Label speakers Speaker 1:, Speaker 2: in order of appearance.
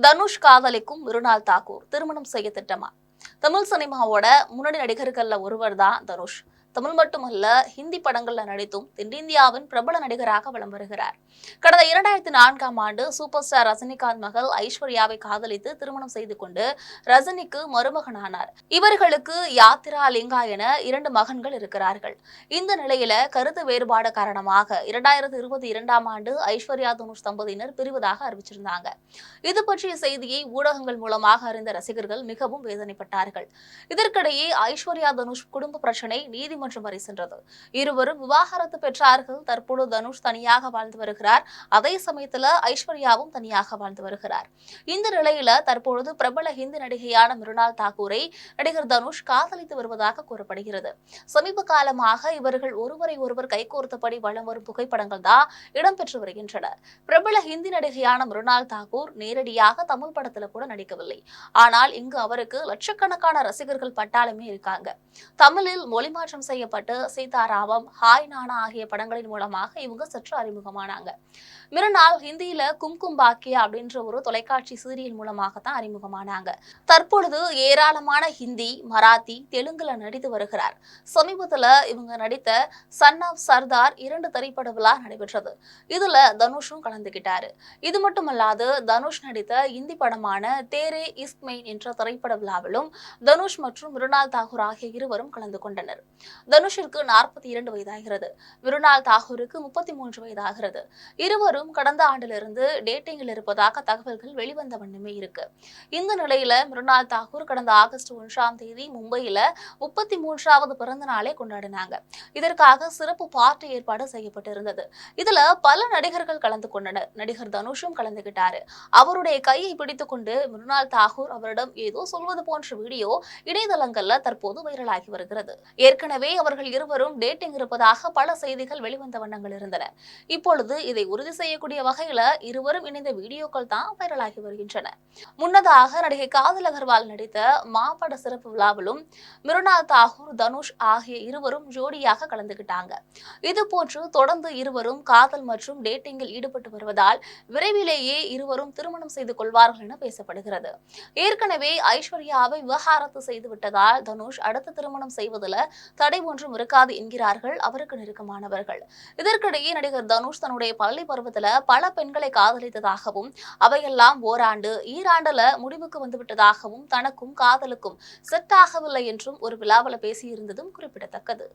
Speaker 1: தனுஷ் காதலிக்கும் மிருனால் தாக்கூர் திருமணம் செய்ய திட்டமா? தமிழ் சினிமாவோட முன்னணி நடிகர்கள்ல ஒருவர் தான் தனுஷ். தமிழ் மட்டுமல்ல, ஹிந்தி படங்கள்ல நடித்தும் தென்னிந்தியாவின் பிரபல நடிகராக வலம் வருகிறார். கடந்த 2004ஆம் ஆண்டு சூப்பர் ஸ்டார் ரஜினிகாந்த் மகள் ஐஸ்வர்யாவை காதலித்து திருமணம் செய்து கொண்டு ரஜினிக்கு மருமகனானார். இவர்களுக்கு யாத்திரா, லிங்கா என 2 மகன்கள் இருக்கிறார்கள். இந்த நிலையில கருத்து வேறுபாடு காரணமாக 2022ஆம் ஆண்டு ஐஸ்வர்யா தனுஷ் தம்பதியினர் பிரிவதாக அறிவிச்சிருந்தாங்க. இது பற்றிய செய்தியை ஊடகங்கள் மூலமாக அறிந்த ரசிகர்கள் மிகவும் வேதனைப்பட்டார்கள். இதற்கிடையே ஐஸ்வர்யா தனுஷ் குடும்ப பிரச்சனை நீதிமன்றம் வரை சென்றது. இருவரும் விவாகரத்து பெற்றார்கள். தற்போது தனுஷ் தனியாக வாழ்ந்து வருகிறார். அதே சமயத்துல ஐஸ்வர்யாவும் தனியாக வாழ்ந்து வருகிறார். இந்த நிலையில தற்பொழுது பிரபல ஹிந்தி நடிகையான மிருனால் தாக்கூரை நடிகர் தனுஷ் காதலித்து வருவதாக கூறப்படுகிறது. சமீப காலமாக இவர்கள் ஒருவரை ஒருவர் கைகோர்த்தபடி வலம் வரும் புகைப்படங்கள் தான் இடம்பெற்று வருகின்றன. பிரபல ஹிந்தி நடிகையான மிருனால் தாக்கூர் நேரடியாக தமிழ் படத்துல கூட நடிக்கவில்லை. ஆனால் இங்கு அவருக்கு லட்சக்கணக்கான ரசிகர்கள் பட்டாளமே இருக்காங்க. தமிழில் மொழிமாற்றம் செய்யப்பட்டு சீதாராமம், ஹாய் நானா ஆகிய படங்களின் மூலமாக இவங்க சற்று அறிமுகமானாங்க. மிருனால் ஹிந்தியில கும்கும் பாக்கியா அப்படின்ற ஒரு தொலைக்காட்சி சீரியல் மூலமாகத்தான் அறிமுகமானாங்க. தற்பொழுது ஏராளமான ஹிந்தி, மராத்தி, தெலுங்குல நடித்து வருகிறார். சமீபத்துல இவங்க நடித்த சன் ஆஃப் சர்தார் 2 திரைப்பட விழா நடைபெற்றது. இதுல தனுஷும் கலந்துகிட்டாரு. இது மட்டுமல்லாது தனுஷ் நடித்த இந்தி படமான தேரே இஸ்க் மெயின் என்ற திரைப்பட விழாவிலும் தனுஷ் மற்றும் மிருனால் தாக்கூர் ஆகிய இருவரும் கலந்து கொண்டனர். தனுஷிற்கு 42 வயதாகிறது. மிருனால் தாக்கூருக்கு 33 வயதாகிறது. இருவரும் கடந்த ஆண்டிலிருந்து டேட்டிங்கில் இருப்பதாக தகவல்கள் வெளிவந்த வண்ணமே இருக்கு. இந்த நிலையில மிருனால் தாக்கூர் கடந்த ஆகஸ்ட் 1ஆம் தேதி மும்பையில 33வது பிறந்த நாளை கொண்டாடினாங்க. இதற்காக சிறப்பு பார்ட்டி ஏற்பாடு செய்யப்பட்டிருந்தது. இதுல பல நடிகர்கள் கலந்து கொண்டனர். நடிகர் தனுஷும் கலந்துகிட்டாரு. அவருடைய கையை பிடித்துக் கொண்டு மிருனால் தாக்கூர் அவரிடம் ஏதோ சொல்வது போன்ற வீடியோ இணையதளங்கள்ல தற்போது வைரலாகி வருகிறது. ஏற்கனவே அவர்கள் இருவரும் டேட்டிங் இருப்பதாக பல செய்திகள் வெளிவந்த வண்ணங்கள் இருந்தன. இப்பொழுது இதை உறுதி செய்யக்கூடிய வகையில இருவரும் இணைந்த வீடியோக்கள் தான் வைரலாகி வருகின்றன. முன்னதாக நடிகை காதல் அகர்வால் நடித்த மாபட சிறப்பு விழாவிலும் மிருனால் தாக்கூர், தனுஷ் ஆகிய இருவரும் ஜோடியாக கலந்துகிட்டாங்க. இது போன்று தொடர்ந்து இருவரும் காதல் மற்றும் டேட்டிங்கில் ஈடுபட்டு வருவதால் விரைவிலேயே இருவரும் திருமணம் செய்து கொள்வார்கள் என பேசப்படுகிறது. ஏற்கனவே ஐஸ்வர்யாவை விவாகரத்து செய்து விட்டதால் தனுஷ் அடுத்த திருமணம் செய்வதில் தடை ஒன்றும் இருக்காது என்கிறார்கள் அவருக்கு நெருக்கமானவர்கள். இதற்கிடையே நடிகர் தனுஷ் தன்னுடைய பள்ளி பருவத்துல பல பெண்களை காதலித்ததாகவும் அவையெல்லாம் ஓராண்டு, ஈராண்டுல முடிவுக்கு வந்துவிட்டதாகவும் தனக்கும் காதலுக்கும் செட் ஆகவில்லை என்றும் ஒரு விழாவில் பேசியிருந்ததும் குறிப்பிடத்தக்கது.